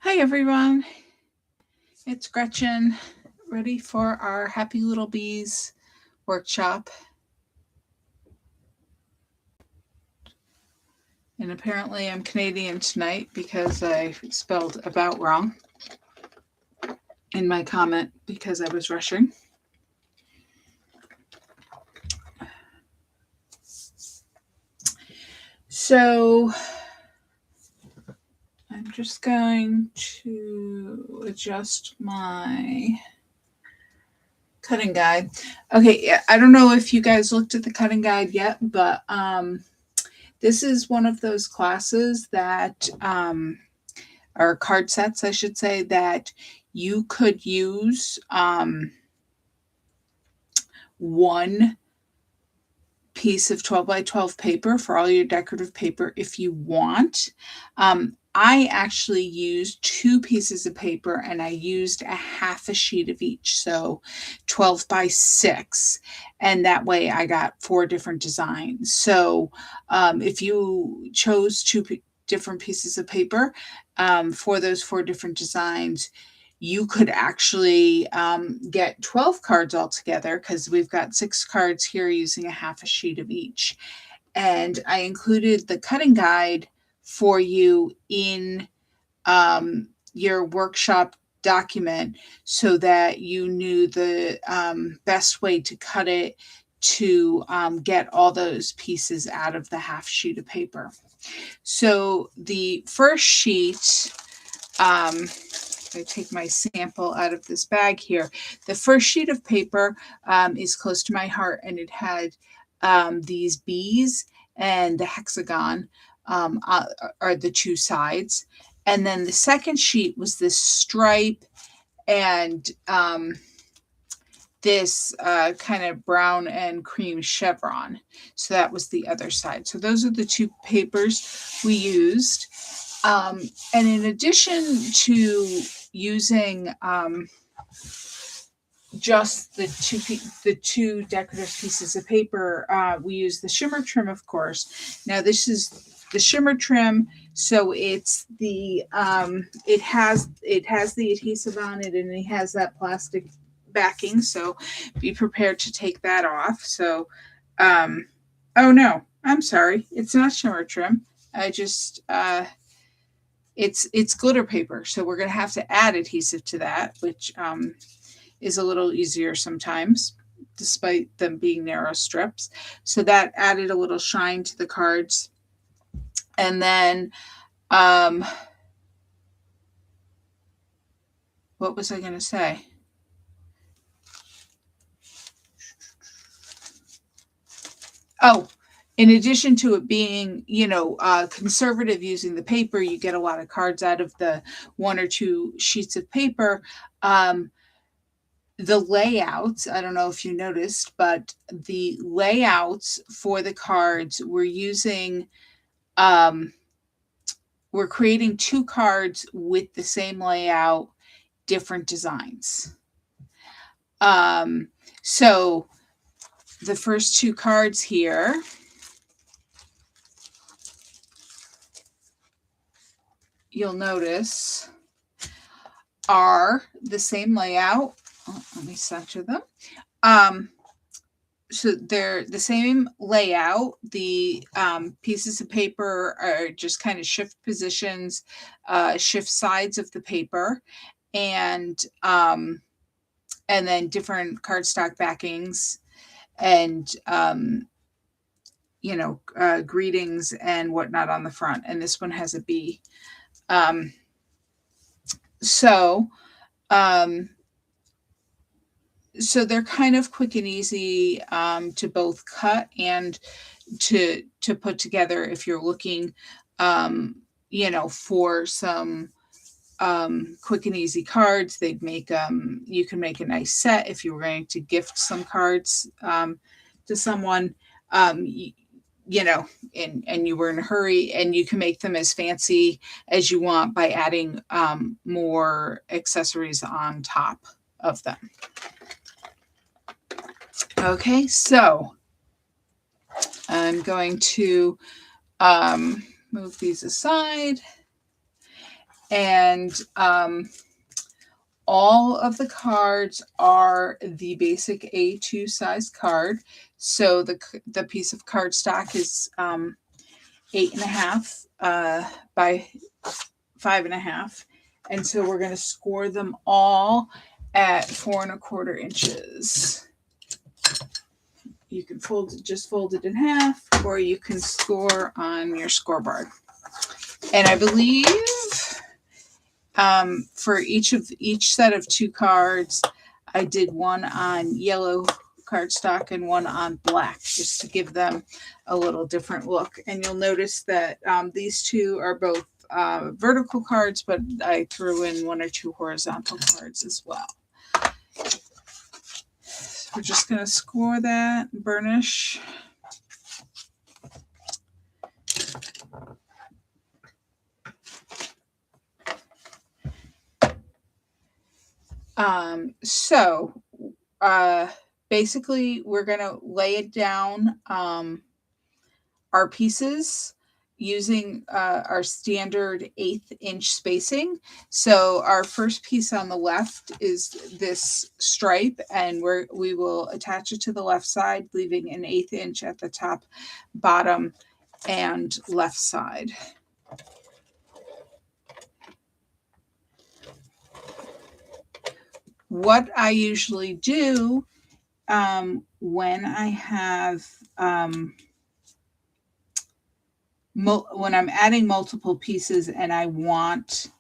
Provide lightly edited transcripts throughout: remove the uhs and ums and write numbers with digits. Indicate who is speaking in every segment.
Speaker 1: Hi everyone, it's Gretchen, ready for our Happy Little Bees workshop. And apparently I'm Canadian tonight because I spelled about wrong in my comment because I was rushing. So I'm just going to adjust my cutting guide. Okay, I don't know if you guys looked at the cutting guide yet, but this is one of those classes that, or card sets, I should say, that you could use one piece of 12 by 12 paper for all your decorative paper if you want. I actually used 2 pieces of paper and I used a half a sheet of each, so 12 by 6, and that way I got 4 different designs. So if you chose 2 different pieces of paper for those 4 different designs, you could actually get 12 cards altogether because we've got 6 cards here using a half a sheet of each. And I included the cutting guide for you in your workshop document so that you knew the best way to cut it to get all those pieces out of the half sheet of paper. So the first sheet, I take my sample out of this bag here. The first sheet of paper is close to my heart, and it had these bees and the hexagon are the 2 sides. And then the second sheet was this stripe and this kind of brown and cream chevron. So that was the other side. So those are the 2 papers we used. And in addition to using just the two decorative pieces of paper, we use the shimmer trim, of course. Now this is the shimmer trim, so it's the it has the adhesive on it, and it has that plastic backing. So be prepared to take that off. So, oh no, I'm sorry, it's not shimmer trim. I just it's glitter paper, so we're going to have to add adhesive to that, which is a little easier sometimes despite them being narrow strips. So that added a little shine to the cards. And then what was I going to say? Oh, in addition to it being, conservative using the paper, you get a lot of cards out of the 1 or 2 sheets of paper. The layouts, I don't know if you noticed, but the layouts for the cards, we're creating 2 cards with the same layout, different designs. So the first 2 cards here, you'll notice, are the same layout. Let me center them. So they're the same layout. The pieces of paper are just kind of shift positions, shift sides of the paper, and then different cardstock backings, and greetings and whatnot on the front. And this one has a bee. So they're kind of quick and easy to both cut and to put together if you're looking, for some quick and easy cards. They'd make you can make a nice set if you were going to gift some cards to someone, and you were in a hurry, and you can make them as fancy as you want by adding more accessories on top of them. Okay, so I'm going to move these aside. And all of the cards are the basic A2 size card. So the piece of cardstock is 8.5 by 5.5. And so we're going to score them all at 4.25 inches. You can just fold it in half, or you can score on your scoreboard. And I believe for each set of 2 cards, I did one on yellow cardstock and one on black, just to give them a little different look. And you'll notice that these 2 are both vertical cards, but I threw in 1 or 2 horizontal cards as well. So we're just going to score that, burnish. So basically we're going to lay it down, our pieces using our standard 1/8 inch spacing. So our first piece on the left is this stripe, and we will attach it to the left side, leaving an 1/8 inch at the top, bottom, and left side. What I usually do when I have when I'm adding multiple pieces and I want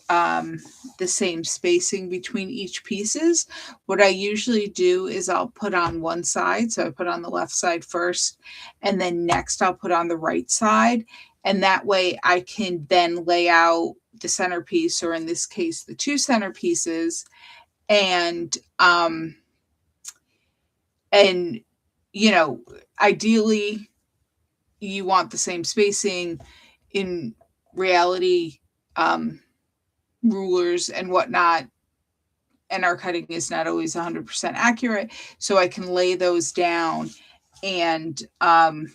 Speaker 1: the same spacing between each pieces, what I usually do is I'll put on one side. So I put on the left side first, and then next I'll put on the right side. And that way I can then lay out the centerpiece, or in this case, the 2 centerpieces. And you know, ideally you want the same spacing. In reality, rulers and whatnot and our cutting is not always 100% accurate, so I can lay those down and kind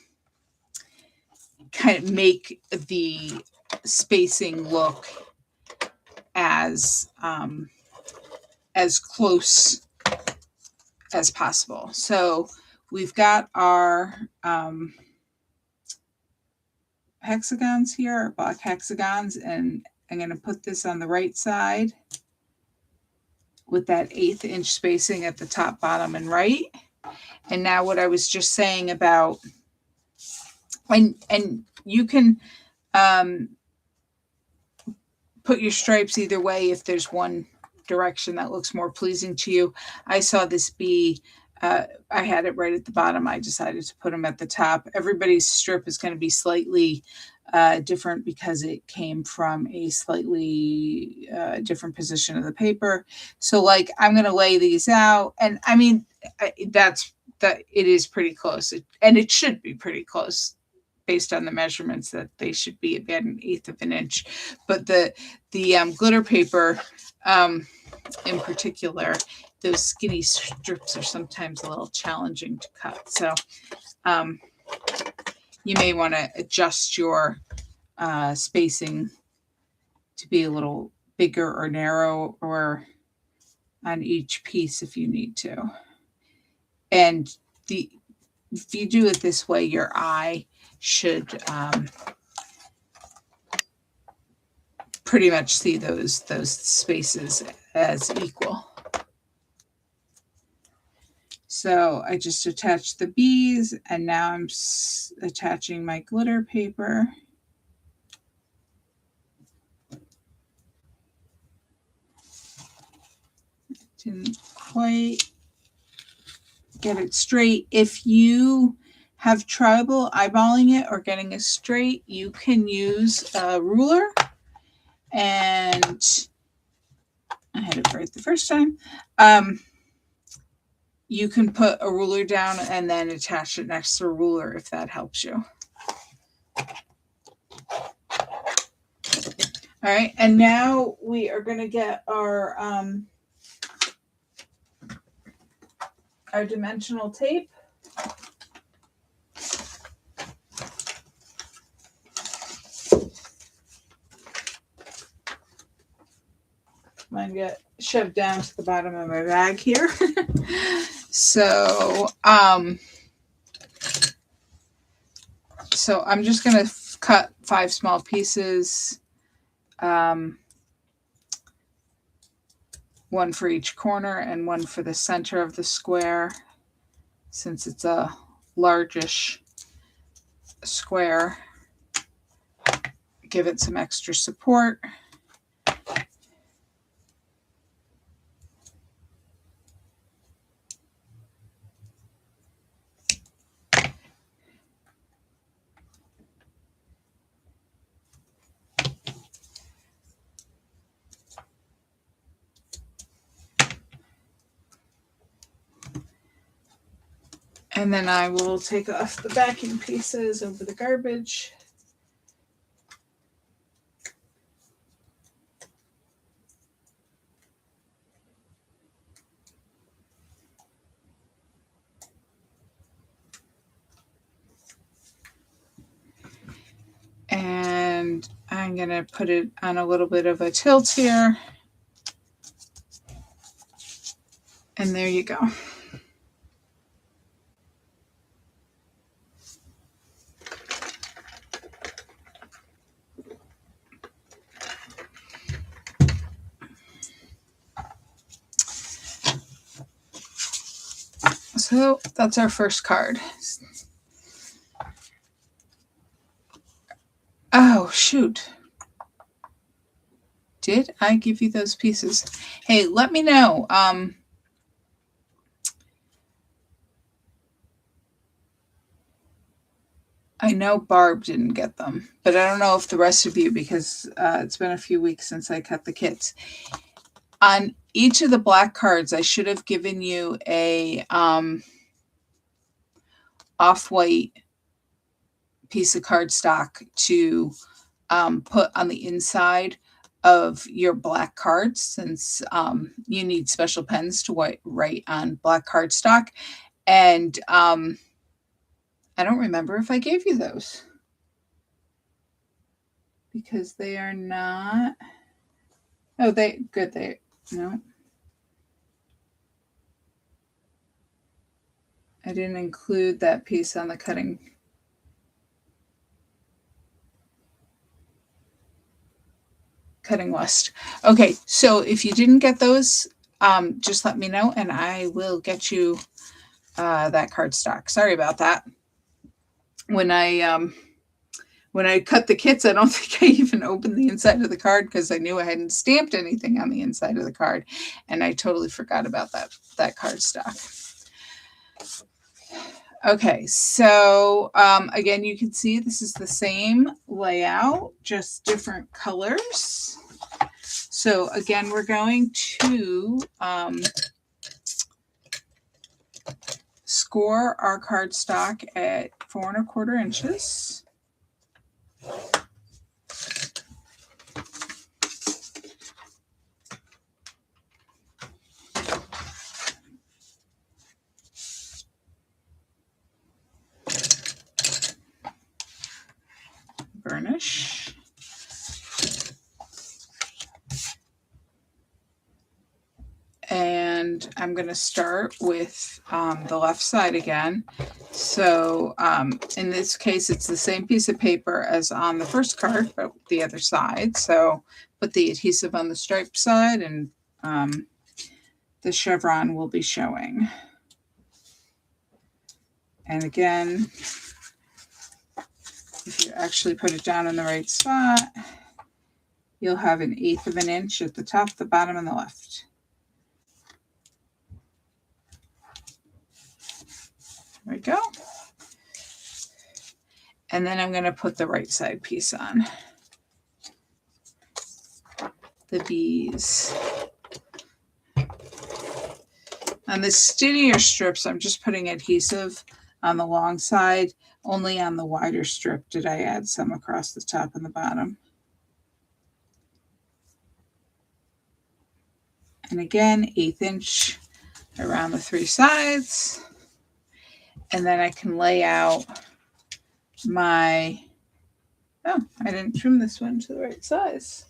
Speaker 1: of make the spacing look as close as possible. So we've got our hexagons here, black hexagons, and I'm going to put this on the right side with that 1/8 inch spacing at the top, bottom, and right. And now what I was just saying about, and you can put your stripes either way if there's one direction that looks more pleasing to you. I saw this bee. I had it right at the bottom. I decided to put them at the top. Everybody's strip is going to be slightly different because it came from a slightly different position of the paper. So like I'm going to lay these out, and I mean, that it is pretty close, and it should be pretty close based on the measurements, that they should be about 1/8 of an inch. But the glitter paper in particular, those skinny strips are sometimes a little challenging to cut. So you may want to adjust your spacing to be a little bigger or narrower on each piece if you need to. And if you do it this way, your eye should pretty much see those spaces as equal. So I just attached the bees, and now I'm attaching my glitter paper. Didn't quite get it straight. If you have trouble eyeballing it or getting it straight, you can use a ruler. And I had it right the first time. You can put a ruler down and then attach it next to a ruler if that helps you. All right, and now we are going to get our dimensional tape. Mine got shoved down to the bottom of my bag here. So I'm just going to cut 5 small pieces, one for each corner and one for the center of the square, since it's a largish square. Give it some extra support. And then I will take off the backing pieces over the garbage. And I'm going to put it on a little bit of a tilt here. And there you go. So that's our first card. Oh, shoot. Did I give you those pieces? Hey, let me know. I know Barb didn't get them, but I don't know if the rest of you, because it's been a few weeks since I cut the kits. On each of the black cards, I should have given you a off-white piece of cardstock to put on the inside of your black cards, since you need special pens to write on black cardstock. And I don't remember if I gave you those, because they are not. Oh, good. No. I didn't include that piece on the cutting. Cutting list. Okay, so if you didn't get those, just let me know and I will get you that cardstock. Sorry about that. When I cut the kits, I don't think I even opened the inside of the card because I knew I hadn't stamped anything on the inside of the card, and I totally forgot about that cardstock. Okay, so again, you can see this is the same layout, just different colors. So again, we're going to score our cardstock at 4 1/4 inches. Burnish. And I'm going to start with the left side again. So in this case, it's the same piece of paper as on the first card, but the other side. So put the adhesive on the striped side, and the chevron will be showing. And again, if you actually put it down in the right spot, you'll have 1/8 of an inch at the top, the bottom, and the left. There we go. And then I'm going to put the right side piece on. The bees. On the skinnier strips, I'm just putting adhesive on the long side. Only on the wider strip did I add some across the top and the bottom. And again, 1/8 inch around the 3 sides. And then I can lay out my, oh, I didn't trim this one to the right size.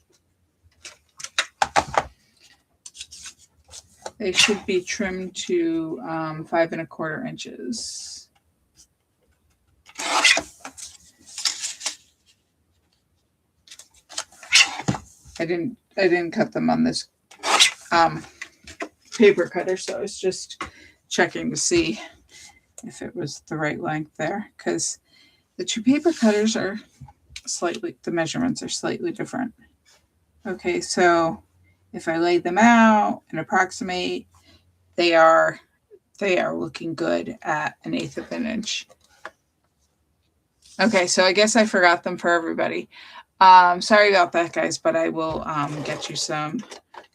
Speaker 1: They should be trimmed to 5 1/4 inches. I didn't cut them on this paper cutter, so I was just checking to see if it was the right length there, because the two paper cutters are the measurements are slightly different. Okay, so if I lay them out and approximate, they are looking good at 1/8 of an inch. Okay, so I guess I forgot them for everybody. Sorry about that, guys, but I will get you some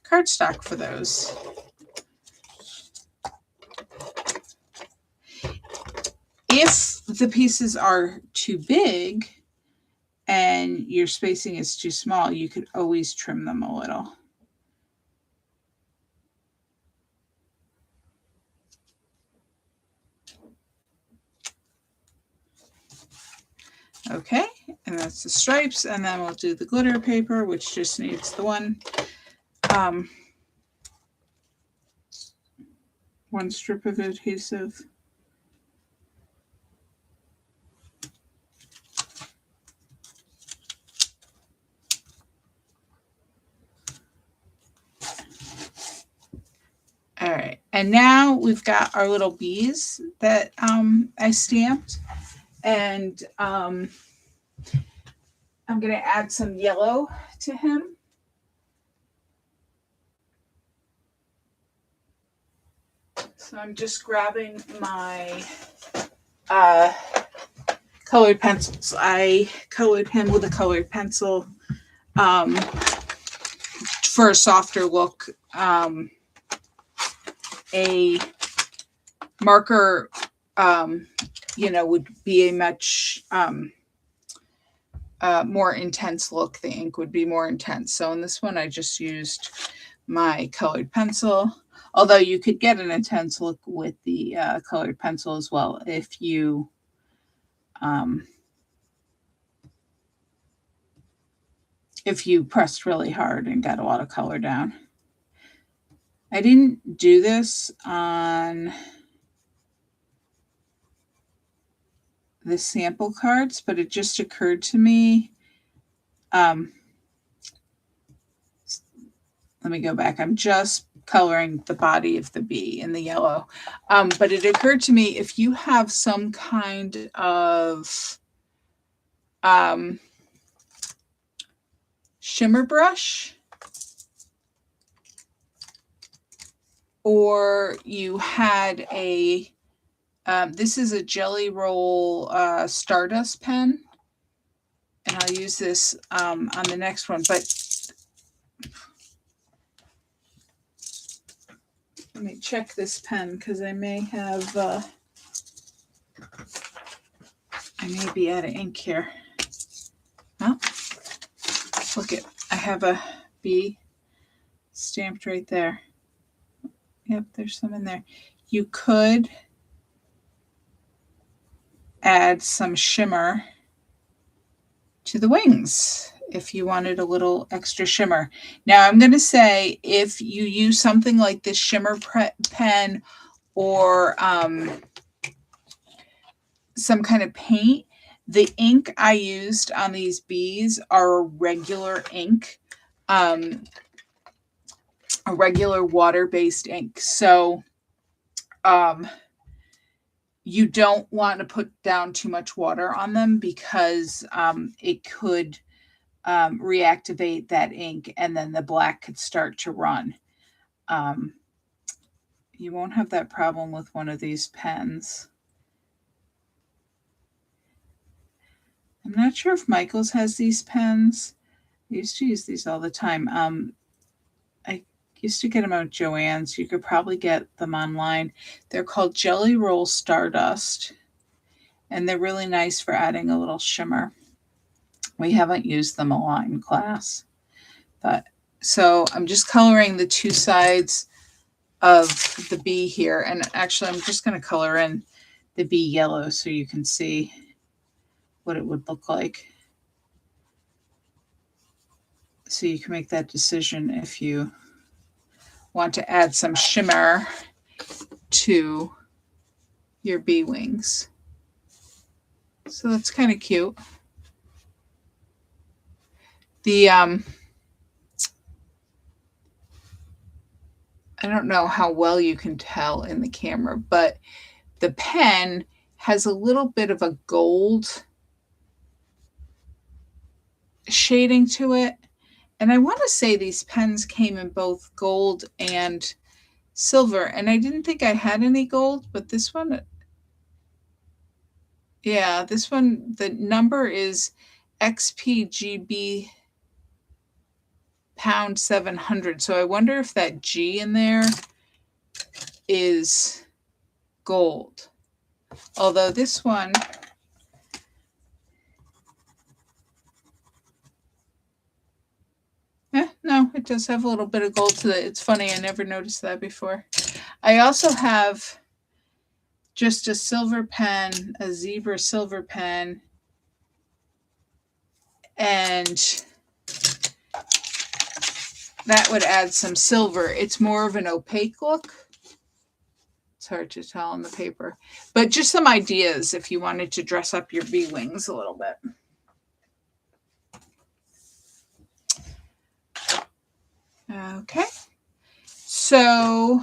Speaker 1: cardstock for those. If the pieces are too big and your spacing is too small, you could always trim them a little. Okay, and that's the stripes, and then we'll do the glitter paper, which just needs the one strip of adhesive. All right, and now we've got our little bees that I stamped, and I'm going to add some yellow to him. So I'm just grabbing my colored pencils. I colored him with a colored pencil for a softer look. A marker, would be a much more intense look. The ink would be more intense. So in this one, I just used my colored pencil. Although you could get an intense look with the colored pencil as well if you pressed really hard and got a lot of color down. I didn't do this on the sample cards, but it just occurred to me. Let me go back. I'm just coloring the body of the bee in the yellow. But it occurred to me, if you have some kind of shimmer brush, or you had a, this is a Jelly Roll Stardust pen, and I'll use this on the next one, but let me check this pen because I may have, I may be out of ink here. Oh, look it, I have a bee stamped right there. Yep, there's some in there. You could add some shimmer to the wings if you wanted a little extra shimmer. Now I'm going to say, if you use something like this shimmer pen or some kind of paint, the ink I used on these bees are a regular ink, a regular water-based ink. So you don't want to put down too much water on them, because it could reactivate that ink, and then the black could start to run. You won't have that problem with one of these pens. I'm not sure if Michaels has these pens. I used to use these all the time. I used to get them at Joann's. You could probably get them online. They're called Jelly Roll Stardust, and they're really nice for adding a little shimmer. We haven't used them a lot in class, but so I'm just coloring the two sides of the bee here, and actually I'm just going to color in the bee yellow so you can see what it would look like. So you can make that decision if you want to add some shimmer to your bee wings. So that's kind of cute. The I don't know how well you can tell in the camera, but the pen has a little bit of a gold shading to it. And I want to say these pens came in both gold and silver. And I didn't think I had any gold, but this one, yeah, this one, the number is XPGB pound 700. So I wonder if that G in there is gold. Although this one, no, it does have a little bit of gold to it. It's funny, I never noticed that before. I also have just a silver pen, a zebra silver pen, and that would add some silver. It's more of an opaque look. It's hard to tell on the paper, but just some ideas if you wanted to dress up your bee wings a little bit. Okay, so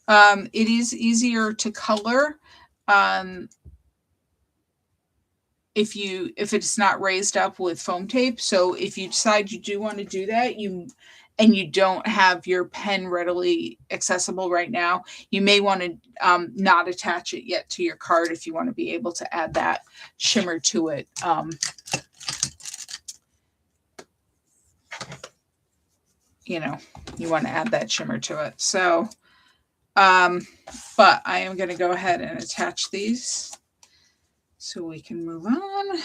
Speaker 1: it is easier to color if it's not raised up with foam tape. So if you decide you do want to do that, and you don't have your pen readily accessible right now, you may want to not attach it yet to your card if you want to be able to add that shimmer to it. You know, you want to add that shimmer to it. So, but I am going to go ahead and attach these so we can move on.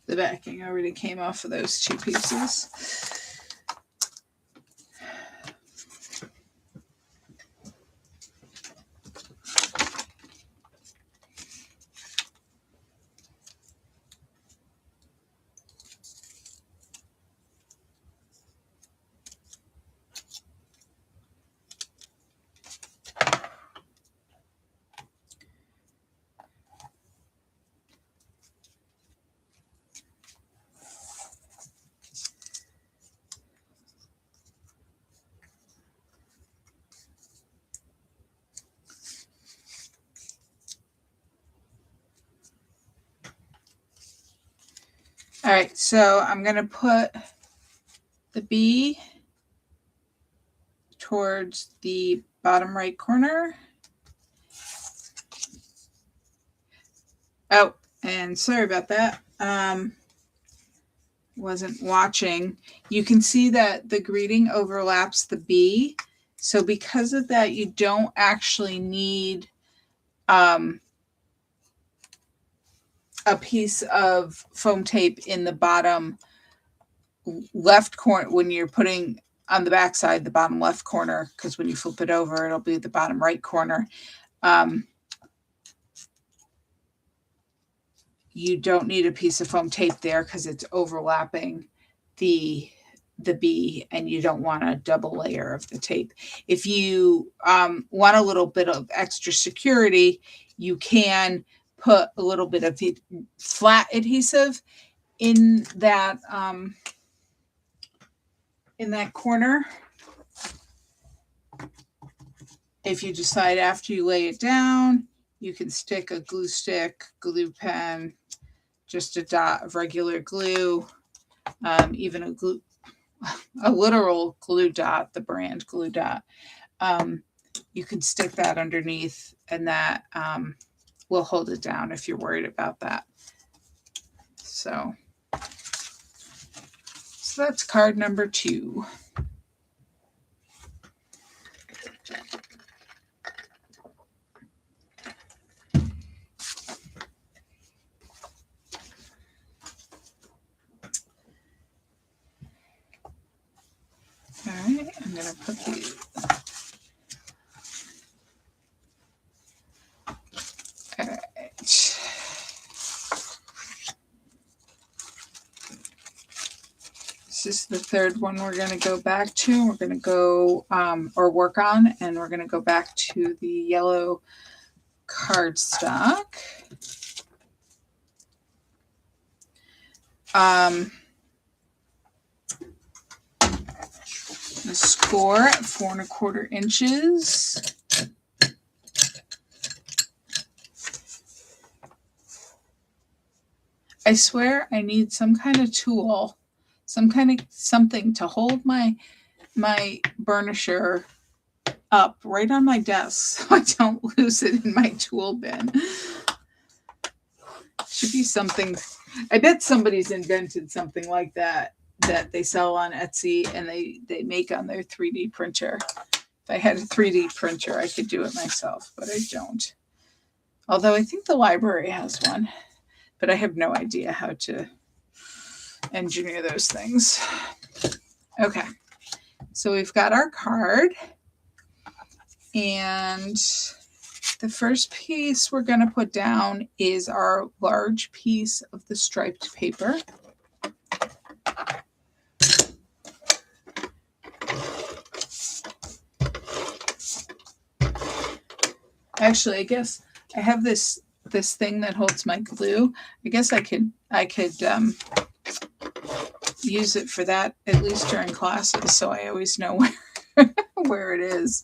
Speaker 1: The backing already came off of those two pieces. All right, so I'm going to put the bee towards the bottom right corner. Oh, and sorry about that. Wasn't watching. You can see that the greeting overlaps the bee. So because of that, you don't actually need a piece of foam tape in the bottom left corner when you're putting on the back side, the bottom left corner, because when you flip it over, it'll be the bottom right corner. You don't need a piece of foam tape there because it's overlapping the bee, and you don't want a double layer of the tape. If you want a little bit of extra security, you can put a little bit of flat adhesive in that corner. If you decide after you lay it down, you can stick a glue stick, glue pen, just a dot of regular glue, even a literal glue dot, the brand glue dot. You can stick that underneath, and that will hold it down if you're worried about that. So So that's card number 2. All right, I'm going to put these. All right. This is the third one we're going to go back to. We're going to go or work on, and we're going to go back to the yellow cardstock. The score at 4 1/4 inches. I swear I need some kind of tool, some kind of something to hold my burnisher up right on my desk so I don't lose it in my tool bin. Should be something. I bet somebody's invented something like that they sell on Etsy and they make on their 3D printer. If I had a 3D printer, I could do it myself, but I don't. Although I think the library has one, but I have no idea how to engineer those things. Okay, so we've got our card, and the first piece we're going to put down is our large piece of the striped paper. Actually, I guess I have this thing that holds my glue. I guess I could use it for that, at least during classes, so I always know where it is.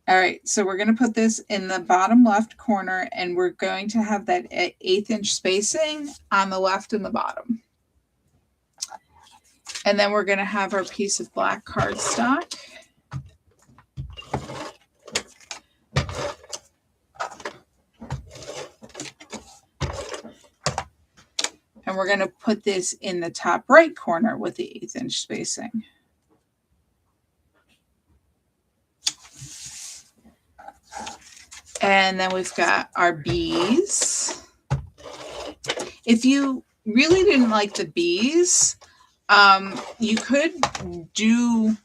Speaker 1: All right, so we're going to put this in the bottom left corner, and we're going to have that 1/8 inch spacing on the left and the bottom. And then we're going to have our piece of black cardstock. And we're going to put this in the top right corner with the 1/8 inch spacing. And then we've got our bees. If you really didn't like the bees, you could do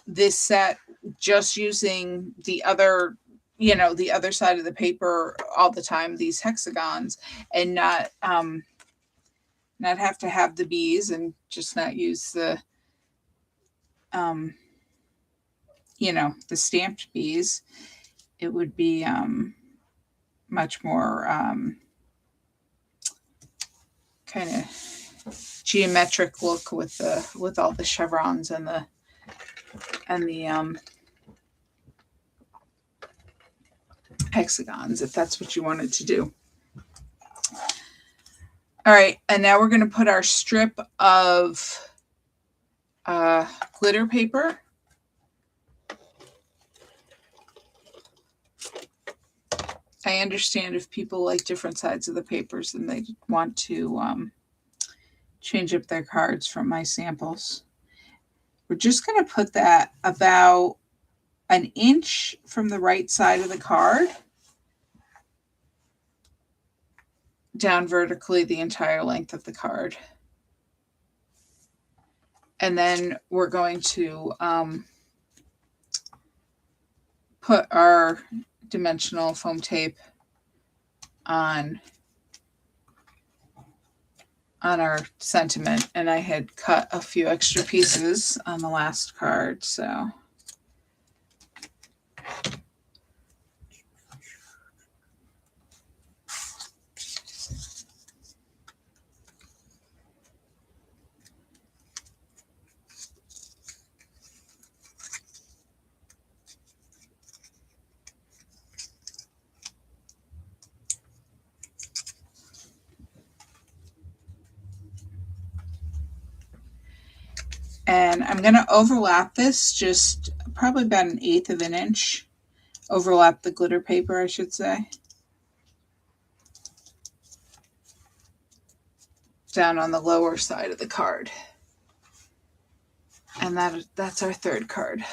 Speaker 1: this set just using the other side of the paper all the time, these hexagons, and not have to have the bees, and just not use the the stamped bees. It would be much more kind of geometric look with all the chevrons and the hexagons, if that's what you wanted to do. All right, and now we're going to put our strip of glitter paper. I understand if people like different sides of the papers and they want to change up their cards from my samples. We're just going to put that about 1 inch from the right side of the card down vertically the entire length of the card. And then we're going to put our dimensional foam tape on our sentiment, and I had cut a few extra pieces on the last card, so and I'm going to overlap this just probably about 1/8 of an inch. Overlap the glitter paper, I should say. down on the lower side of the card. And that's our third card.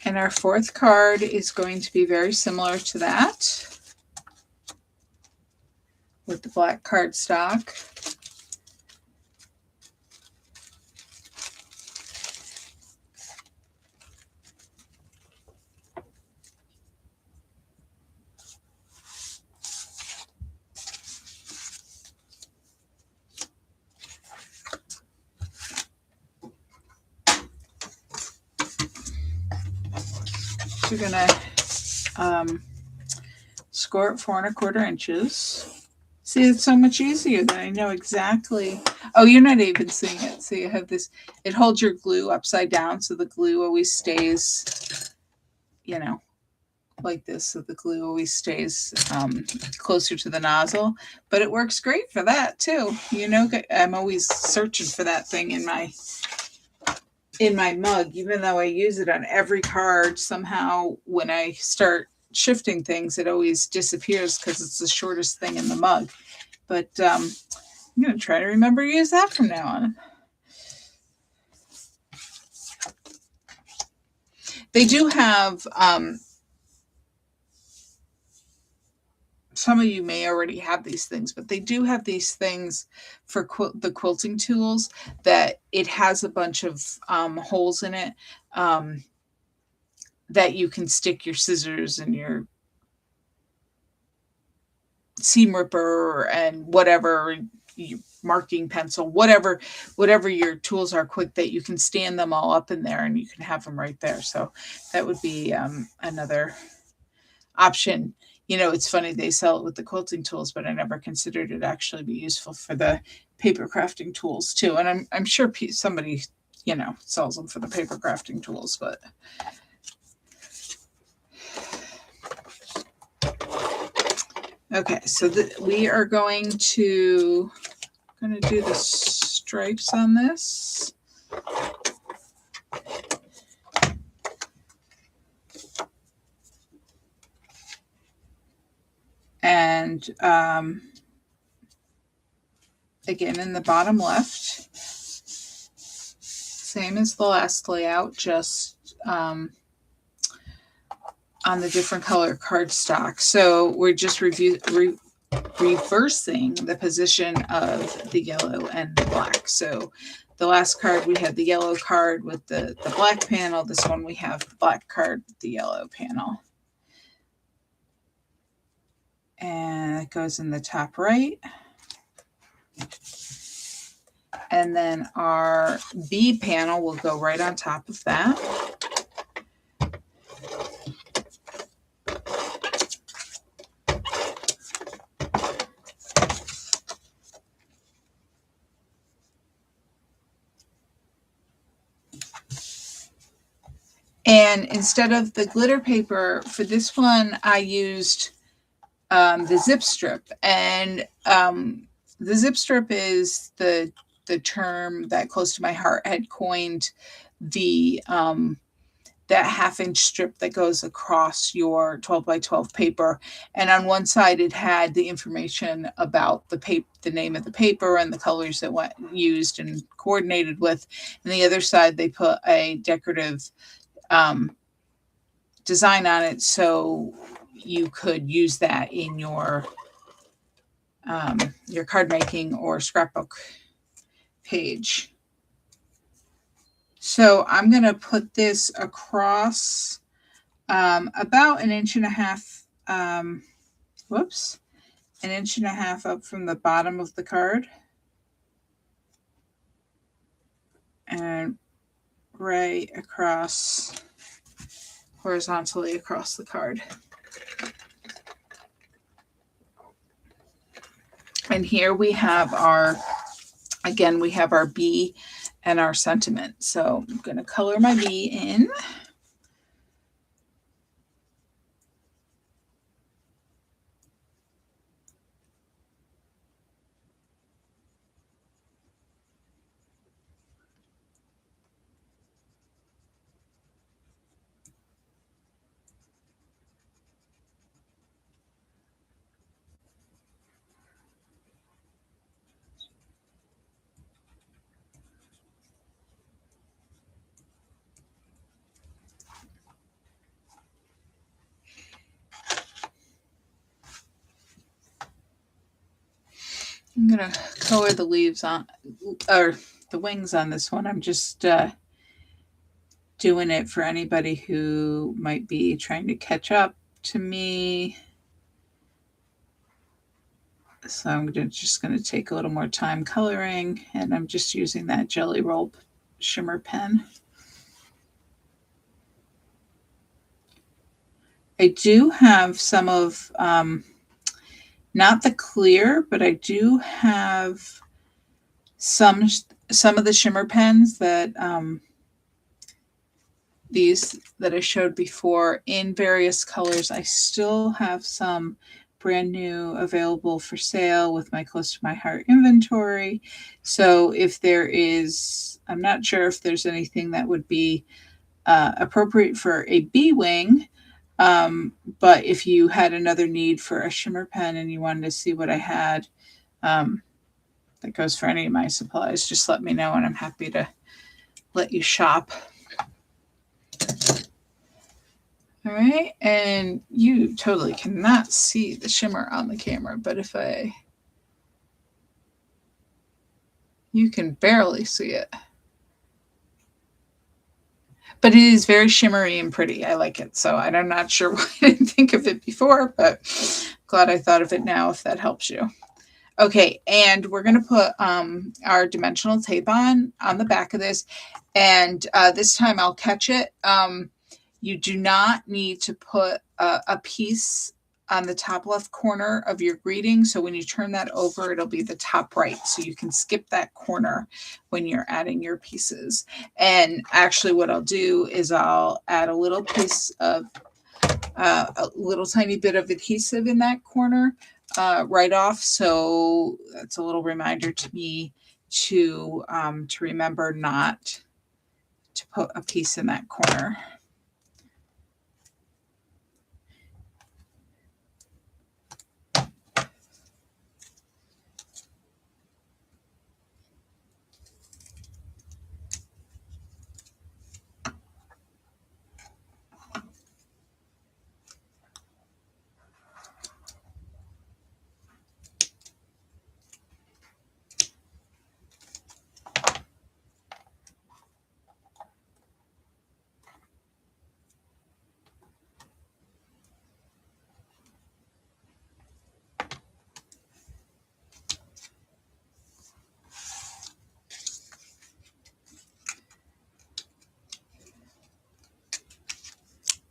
Speaker 1: And our fourth card is going to be very similar to that, with the black cardstock. We're going to score it 4 1/4 inches. See, it's so much easier that I know exactly. Oh, you're not even seeing it. So you have this, it holds your glue upside down, so the glue always stays, you know, like this. So the glue always stays closer to the nozzle. But it works great for that too. You know, I'm always searching for that thing in my mug, even though I use it on every card. Somehow when I start shifting things, it always disappears because it's the shortest thing in the mug. But I'm going to try to remember to use that from now on. They do have, some of you may already have these things, but they do have these things for the quilting tools that it has a bunch of holes in it that you can stick your scissors and your seam ripper and whatever, your marking pencil, whatever your tools are quick, that you can stand them all up in there and you can have them right there. So that would be another option. You know, it's funny, they sell it with the quilting tools, but I never considered it actually be useful for the paper crafting tools too. And I'm sure somebody, you know, sells them for the paper crafting tools, but okay, so we are going to do the stripes on this. And again, in the bottom left, same as the last layout, just on the different color cardstock. So we're just reversing the position of the yellow and the black. So the last card, we had the yellow card with the black panel. This one, we have the black card with the yellow panel. And it goes in the top right. And then our B panel will go right on top of that. And instead of the glitter paper, for this one, I used the zip strip. And the zip strip is the term that Close to My Heart had coined, the that 1/2 inch strip that goes across your 12 by 12 paper. And on one side, it had the information about the name of the paper and the colors that were used and coordinated with. And the other side, they put a decorative design on it, so you could use that in your card making or scrapbook page. So I'm going to put this across about 1.5 inches, 1.5 inches up from the bottom of the card, and right across, horizontally across the card. And here we have our, again, we have our B and our sentiment. So I'm going to color my B in. I'm going to color the leaves on, or the wings on this one. I'm just doing it for anybody who might be trying to catch up to me. So I'm just going to take a little more time coloring, and I'm just using that Jelly Roll shimmer pen. I do have some of, not the clear, but I do have some of the shimmer pens that these that I showed before in various colors. I still have some brand new available for sale with my Close to My Heart inventory. So if there is, I'm not sure if there's anything that would be appropriate for a bee wing. But if you had another need for a shimmer pen and you wanted to see what I had, that goes for any of my supplies, just let me know and I'm happy to let you shop. All right, and you totally cannot see the shimmer on the camera, but you can barely see it. But it is very shimmery and pretty. I like it. So I'm not sure why I didn't think of it before, but glad I thought of it now if that helps you. Okay, and we're going to put our dimensional tape on the back of this. And this time I'll catch it. You do not need to put a piece on the top left corner of your greeting. So when you turn that over, it'll be the top right. So you can skip that corner when you're adding your pieces. And actually what I'll do is I'll add a little piece of a little tiny bit of adhesive in that corner right off. So that's a little reminder to me to remember not to put a piece in that corner.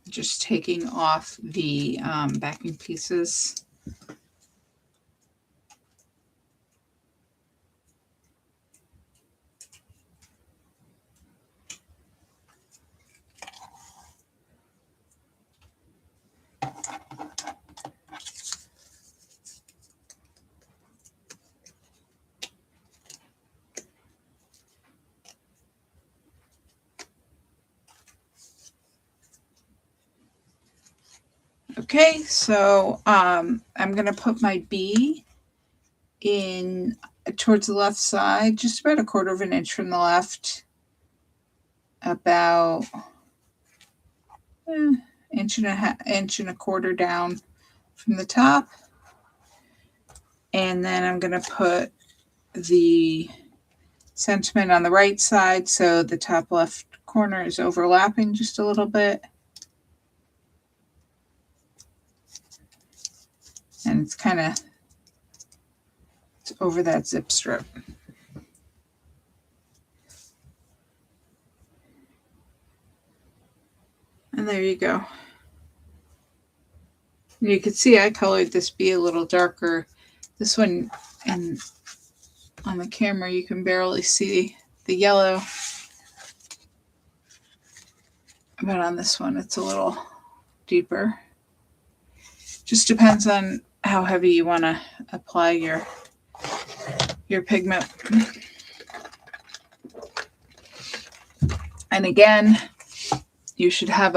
Speaker 1: Just taking off the backing pieces. Okay, so I'm going to put my bee in towards the left side, just about 1/4 of an inch from the left, about inch and a quarter down from the top. And then I'm going to put the sentiment on the right side, so the top left corner is overlapping just a little bit. And it's kind of over that zip strip. And there you go. You can see I colored this bee a little darker. This one, and on the camera you can barely see the yellow. But on this one it's a little deeper. Just depends on how heavy you want to apply your pigment. And again, you should have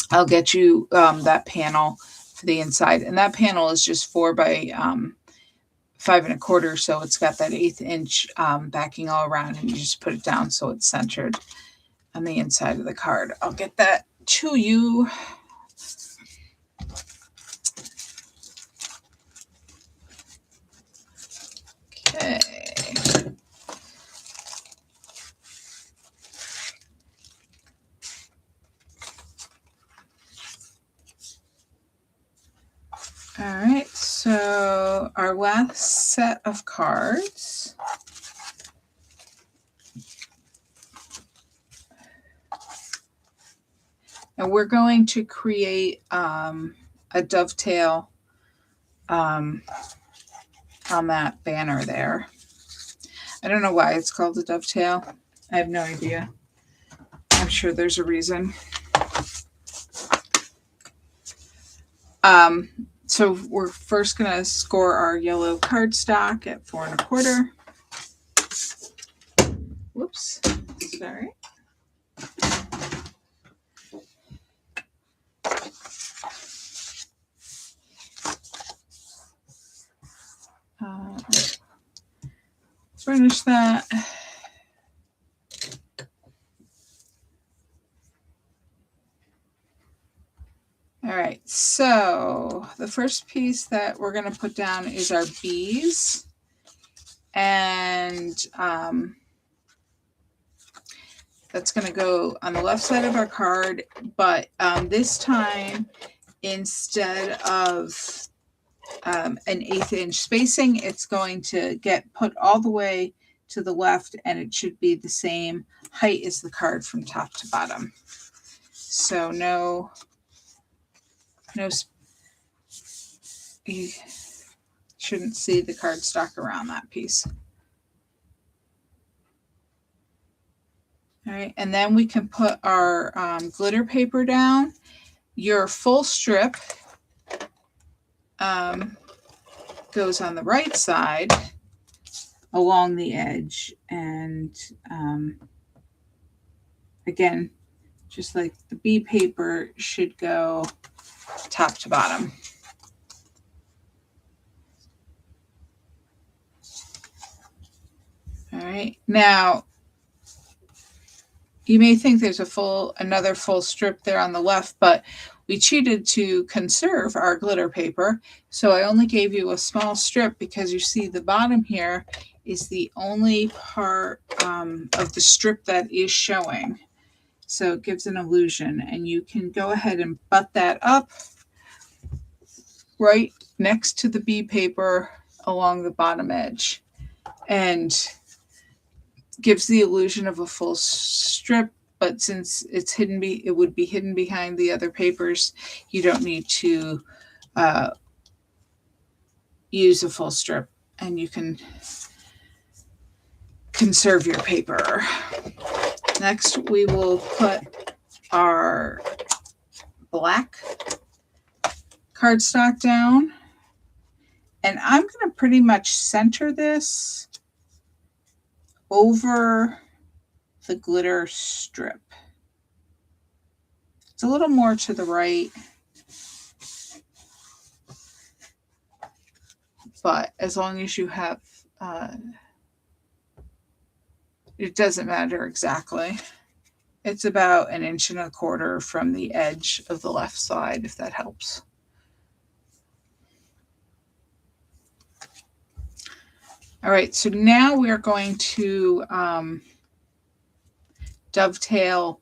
Speaker 1: I'll get you that panel for the inside. And that panel is just 4 by 5 1/4. So it's got that 1/8 inch backing all around, and you just put it down so it's centered on the inside of the card. I'll get that to you. All right, so our last set of cards. And we're going to create a dovetail on that banner there. I don't know why it's called a dovetail. I have no idea. I'm sure there's a reason. So we're first going to score our yellow cardstock at 4 1/4. Whoops, sorry. Finish that. All right, so the first piece that we're going to put down is our bees. And that's going to go on the left side of our card. But this time, instead of an 1/8 inch spacing, it's going to get put all the way to the left, and it should be the same height as the card from top to bottom. So you shouldn't see the cardstock around that piece. All right, and then we can put our glitter paper down. Your full strip goes on the right side along the edge, and again, just like the bee paper, should go top to bottom. All right, now you may think there's another full strip there on the left, but we cheated to conserve our glitter paper. So I only gave you a small strip because you see the bottom here is the only part of the strip that is showing. So it gives an illusion, and you can go ahead and butt that up right next to the bee paper along the bottom edge, and gives the illusion of a full strip. But since it's hidden, it would be hidden behind the other papers, you don't need to use a full strip, and you can conserve your paper. Next, we will put our black cardstock down, and I'm going to pretty much center this over the glitter strip. It's a little more to the right, but as long as you have, it doesn't matter exactly. It's about 1 1/4 inches from the edge of the left side, if that helps. All right, so now we are going to dovetail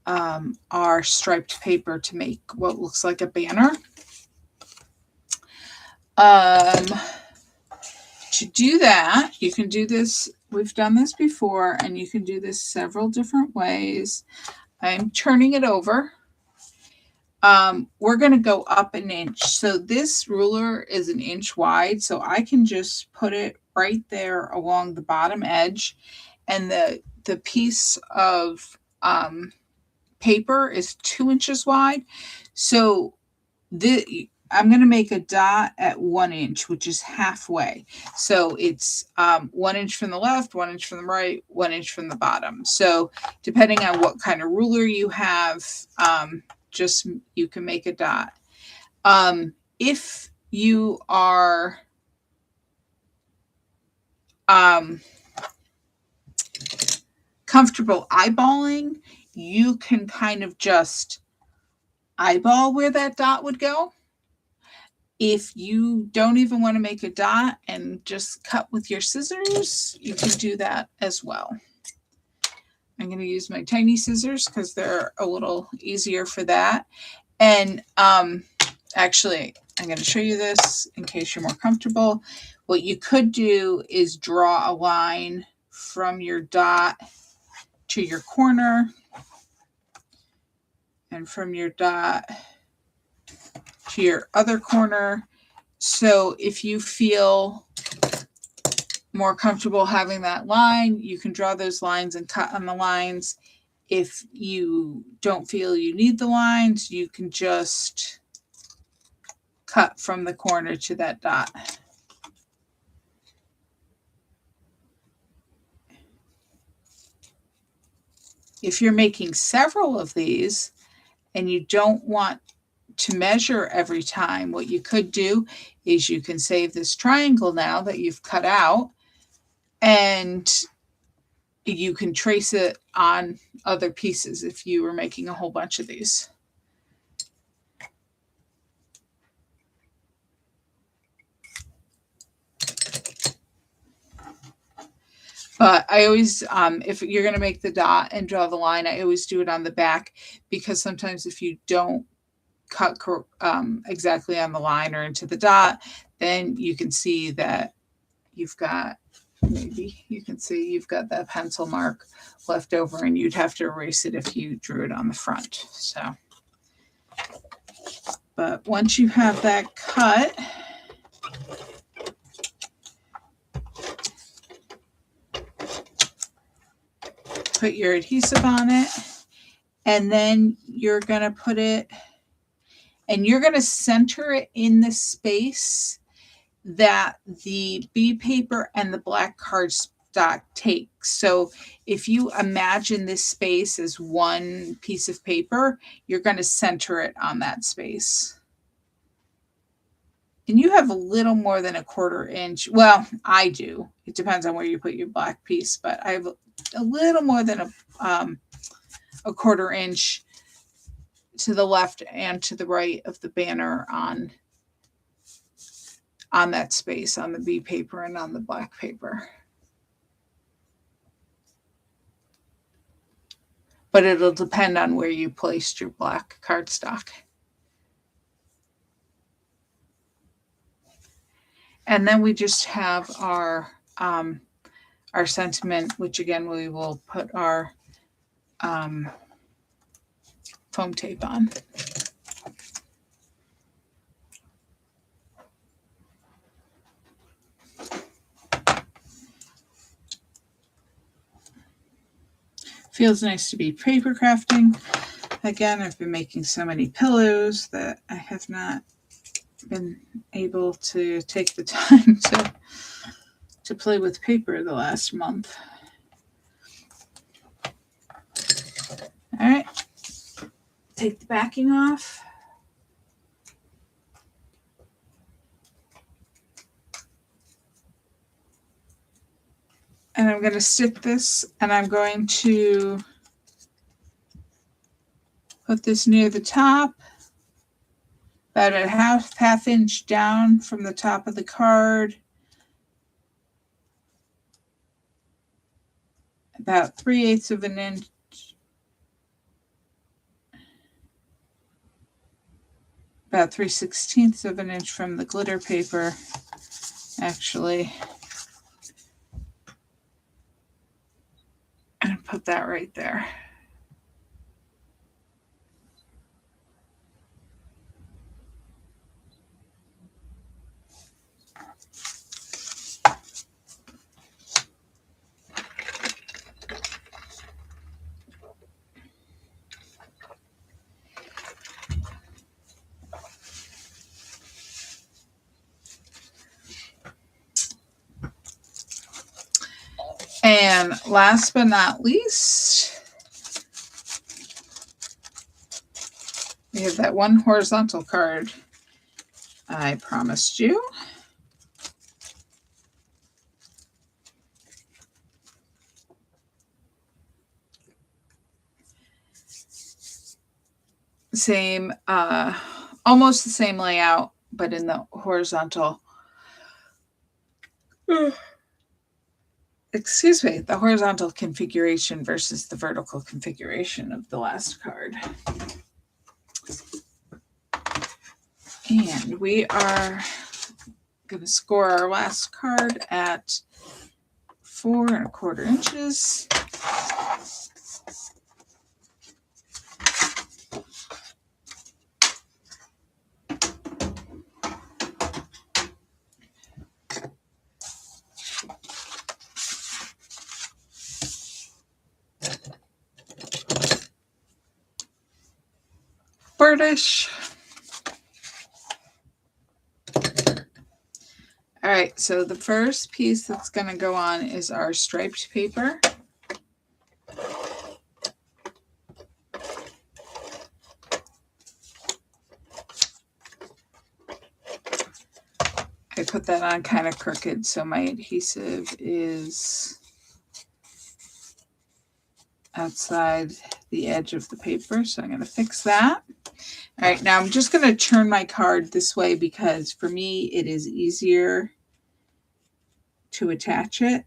Speaker 1: our striped paper to make what looks like a banner. To do that, you can do this. We've done this before, and you can do this several different ways. I'm turning it over. We're going to go up 1 inch. So this ruler is 1 inch wide, so I can just put it right there along the bottom edge, and the piece of paper is 2 inches wide. So I'm going to make a dot at 1 inch, which is halfway. So it's 1 inch from the left, 1 inch from the right, 1 inch from the bottom. So depending on what kind of ruler you have, just you can make a dot. If you are comfortable eyeballing, you can kind of just eyeball where that dot would go. If you don't even want to make a dot and just cut with your scissors, you can do that as well. I'm going to use my tiny scissors because they're a little easier for that. And Actually, I'm going to show you this in case you're more comfortable. What you could do is draw a line from your dot to your corner, and from your dot to your other corner. So if you feel more comfortable having that line, you can draw those lines and cut on the lines. If you don't feel you need the lines, you can just cut from the corner to that dot. If you're making several of these and you don't want to measure every time, what you could do is you can save this triangle now that you've cut out, and you can trace it on other pieces if you were making a whole bunch of these. But I always, if you're going to make the dot and draw the line, I always do it on the back, because sometimes if you don't cut exactly on the line or into the dot, then you can see that you've got, maybe you can see you've got that pencil mark left over, and you'd have to erase it if you drew it on the front. So, but once you have that cut, put your adhesive on it, and then you're going to put it, and you're going to center it in the space that the B paper and the black cardstock take. So if you imagine this space as one piece of paper, you're going to center it on that space. And you have a little more than a 1/4 inch. Well, I do. It depends on where you put your black piece, but I have a little more than a 1/4 inch to the left and to the right of the banner on that space, on the B paper and on the black paper. But it'll depend on where you placed your black cardstock. And then we just have our sentiment, which again, we will put our foam tape on. Feels nice to be paper crafting. Again, I've been making so many pillows that I have not been able to take the time to play with paper the last month. All right, take the backing off. And I'm going to stick this, and I'm going to put this near the top, about a half inch down from the top of the card, about 3/8 of an inch, about 3/16 of an inch from the glitter paper, actually. And put that right there. And last but not least, we have that one horizontal card I promised you. Same, almost the same layout, but in the horizontal. Excuse me, the horizontal configuration versus the vertical configuration of the last card. And we are going to score our last card at 4 1/4 inches. Birdish. All right, so the first piece that's going to go on is our striped paper. I put that on kind of crooked, so my adhesive is outside the edge of the paper, so I'm going to fix that. All right, now I'm just going to turn my card this way because for me it is easier to attach it.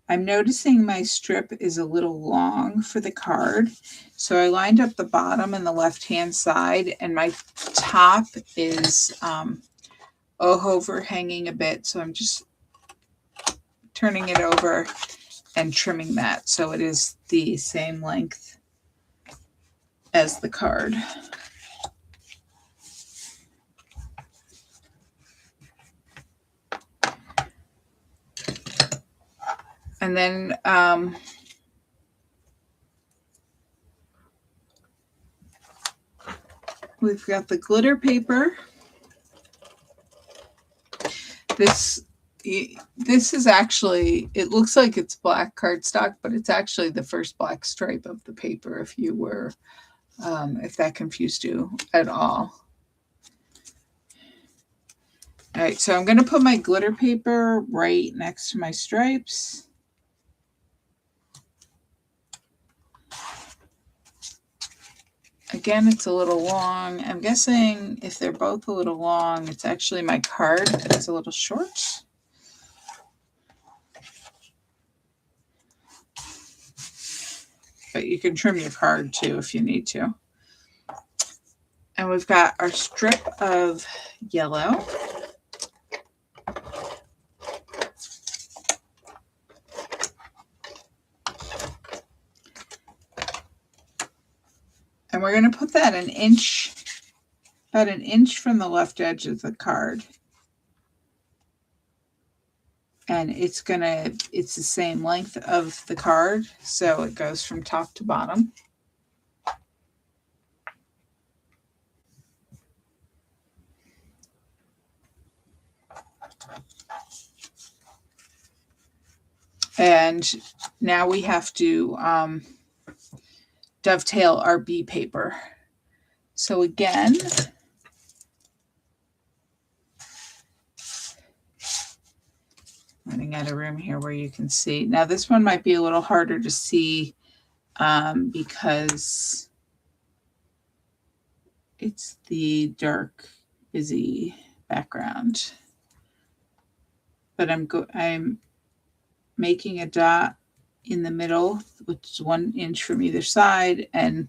Speaker 1: I'm noticing my strip is a little long for the card, so I lined up the bottom and the left-hand side, and my top is overhanging a bit, so I'm just turning it over and trimming that so it is the same length as the card. And then we've got the glitter paper. This is actually, it looks like it's black cardstock, but it's actually the first black stripe of the paper, if you were, if that confused you at all. All right, so I'm going to put my glitter paper right next to my stripes. Again, it's a little long. I'm guessing if they're both a little long, it's actually my card that's a little short. But you can trim your card too if you need to. And we've got our strip of yellow. And we're going to put that an inch, about an inch from the left edge of the card. And it's the same length of the card, so it goes from top to bottom. And now we have to dovetail our B paper. So again, running out of room here where you can see. Now this one might be a little harder to see because it's the dark, busy background. But I'm making a dot in the middle, which is 1 inch from either side and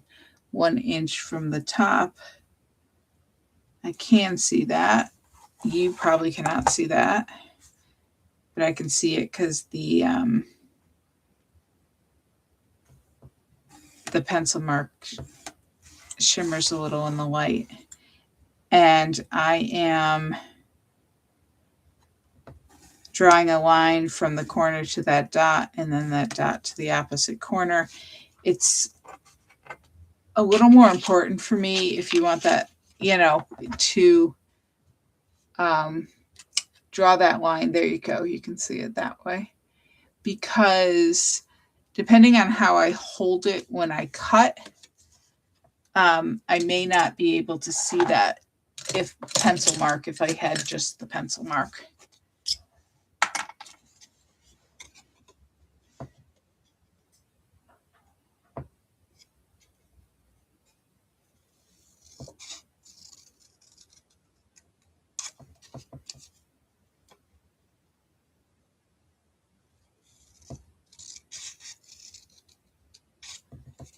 Speaker 1: 1 inch from the top. I can see that. You probably cannot see that, but I can see it because the pencil mark shimmers a little in the light. And I am drawing a line from the corner to that dot and then that dot to the opposite corner. It's a little more important for me if you want that, to draw that line. There you go. You can see it that way. Because depending on how I hold it when I cut, I may not be able to see that if I had just the pencil mark.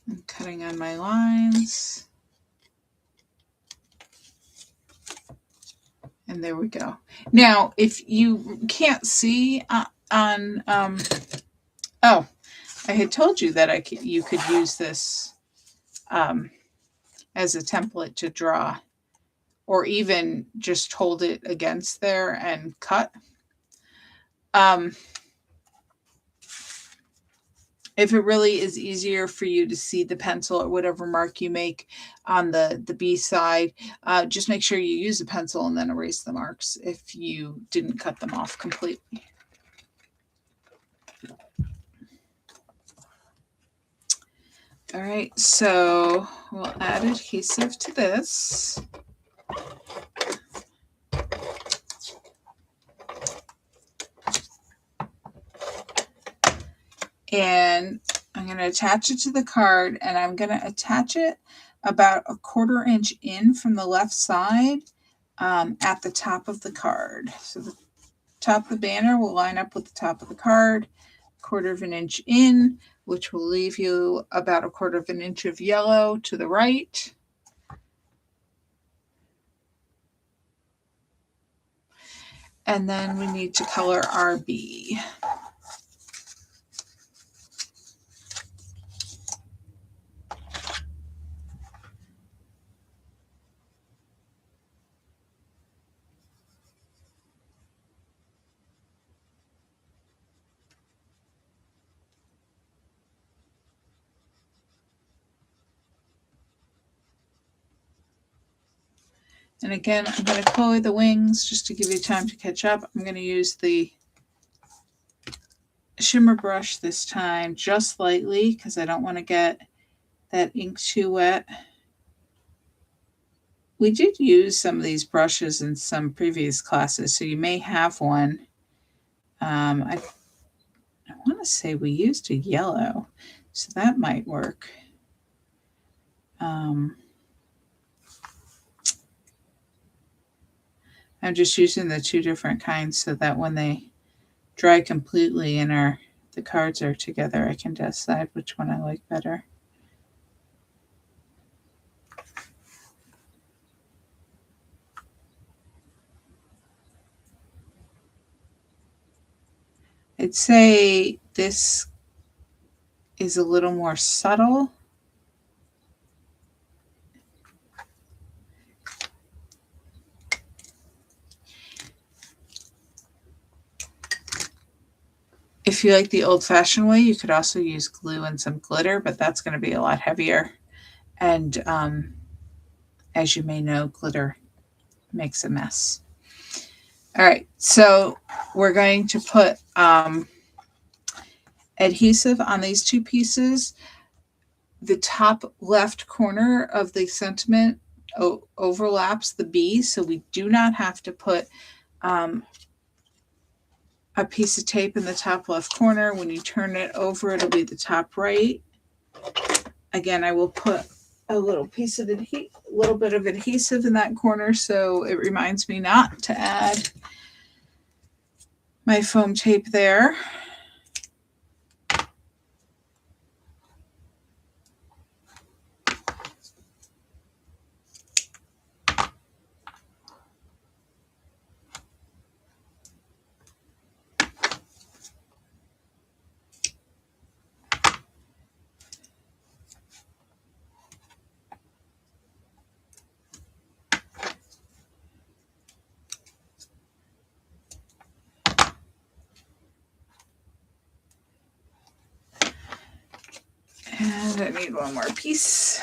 Speaker 1: I'm cutting on my lines. And there we go. Now, if you can't see on, oh, I had told you that you could use this as a template to draw, or even just hold it against there and cut. If it really is easier for you to see the pencil or whatever mark you make on the B side, just make sure you use a pencil and then erase the marks if you didn't cut them off completely. All right, so we'll add adhesive to this. And I'm going to attach it to the card, and I'm going to attach it about 1/4 inch in from the left side at the top of the card. So the top of the banner will line up with the top of the card, 1/4 inch in, which will leave you about 1/4 inch of yellow to the right. And then we need to color our B. And again, I'm going to color the wings just to give you time to catch up. I'm going to use the shimmer brush this time, just lightly, because I don't want to get that ink too wet. We did use some of these brushes in some previous classes, so you may have one. I want to say we used a yellow, so that might work. I'm just using the two different kinds so that when they dry completely and the cards are together, I can decide which one I like better. I'd say this is a little more subtle. If you like the old-fashioned way, you could also use glue and some glitter, but that's going to be a lot heavier. And as you may know, glitter makes a mess. All right, so we're going to put adhesive on these two pieces. The top left corner of the sentiment overlaps the B, so we do not have to put a piece of tape in the top left corner. When you turn it over, it'll be the top right. Again, I will put a little piece of little bit of adhesive in that corner, so it reminds me not to add my foam tape there. And I need one more piece.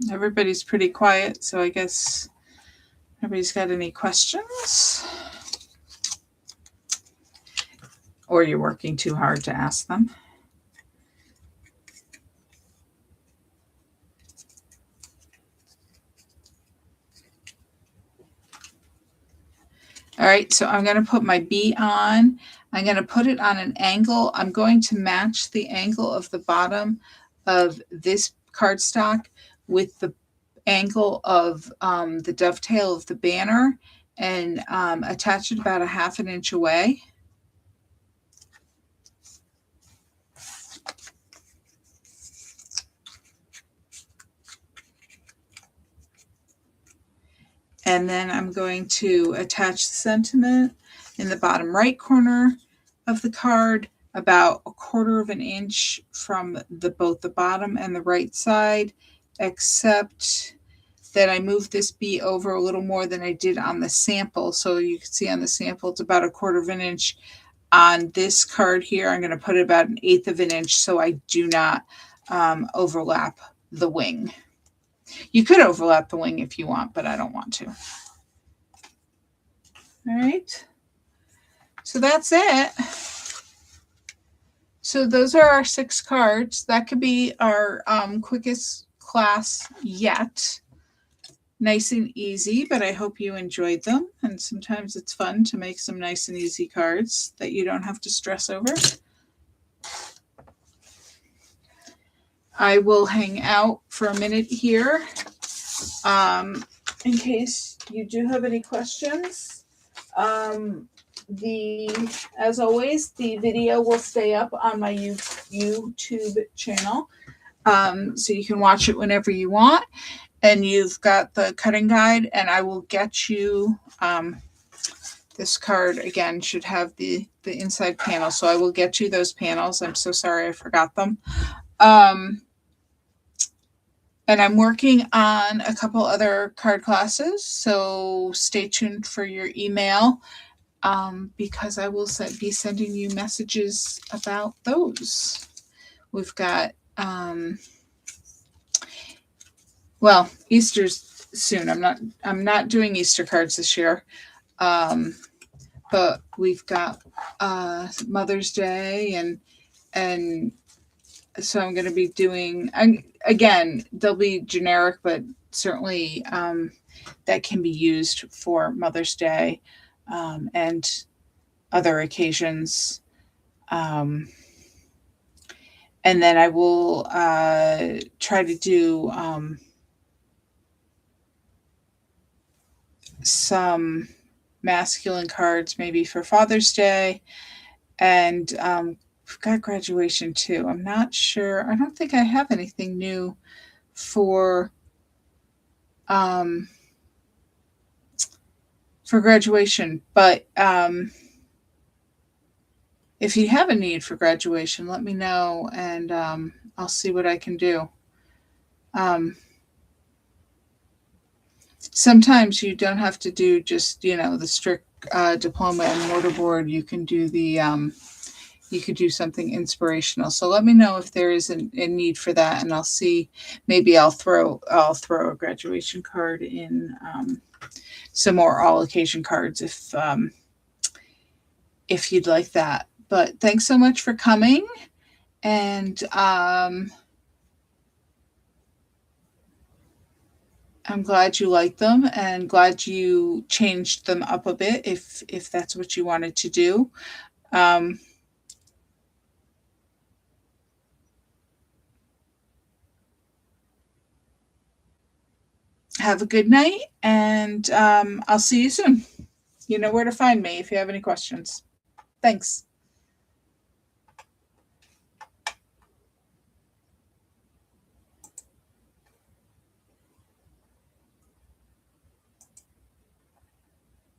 Speaker 1: Everybody's pretty quiet, so I guess nobody's got any questions. Or you're working too hard to ask them. All right, so I'm going to put my B on. I'm going to put it on an angle. I'm going to match the angle of the bottom of this cardstock with the angle of the dovetail of the banner, and attach it about 1/2 inch away. And then I'm going to attach the sentiment in the bottom right corner of the card, about 1/4 of an inch from both the bottom and the right side, except that I moved this B over a little more than I did on the sample. So you can see on the sample, it's about 1/4 of an inch. On this card here, I'm going to put it about 1/8 of an inch so I do not overlap the wing. You could overlap the wing if you want, but I don't want to. All right. So that's it. So those are our 6 cards. That could be our quickest class yet. Nice and easy, but I hope you enjoyed them. And sometimes it's fun to make some nice and easy cards that you don't have to stress over. I will hang out for a minute here in case you do have any questions. As always, the video will stay up on my YouTube channel, so you can watch it whenever you want. And you've got the cutting guide, and I will get you this card again should have the inside panel, so I will get you those panels. I'm so sorry I forgot them. And I'm working on a couple other card classes, so stay tuned for your email, because I will be sending you messages about those. We've got well, Easter's soon. I'm not doing Easter cards this year. But we've got Mother's Day and so I'm going to be doing, again, they'll be generic, but certainly that can be used for Mother's Day and other occasions. And then I will try to do some masculine cards maybe for Father's Day, and we've got graduation too. I'm not sure. I don't think I have anything new for graduation, but if you have a need for graduation, let me know, and I'll see what I can do. Sometimes you don't have to do just, the strict diploma and mortarboard. You can do you could do something inspirational. So let me know if there is a need for that, and I'll see. Maybe I'll throw a graduation card in, some more all occasion cards if you'd like that. But thanks so much for coming, and I'm glad you liked them, and glad you changed them up a bit if that's what you wanted to do. Have a good night, and I'll see you soon. You know where to find me if you have any questions. Thanks.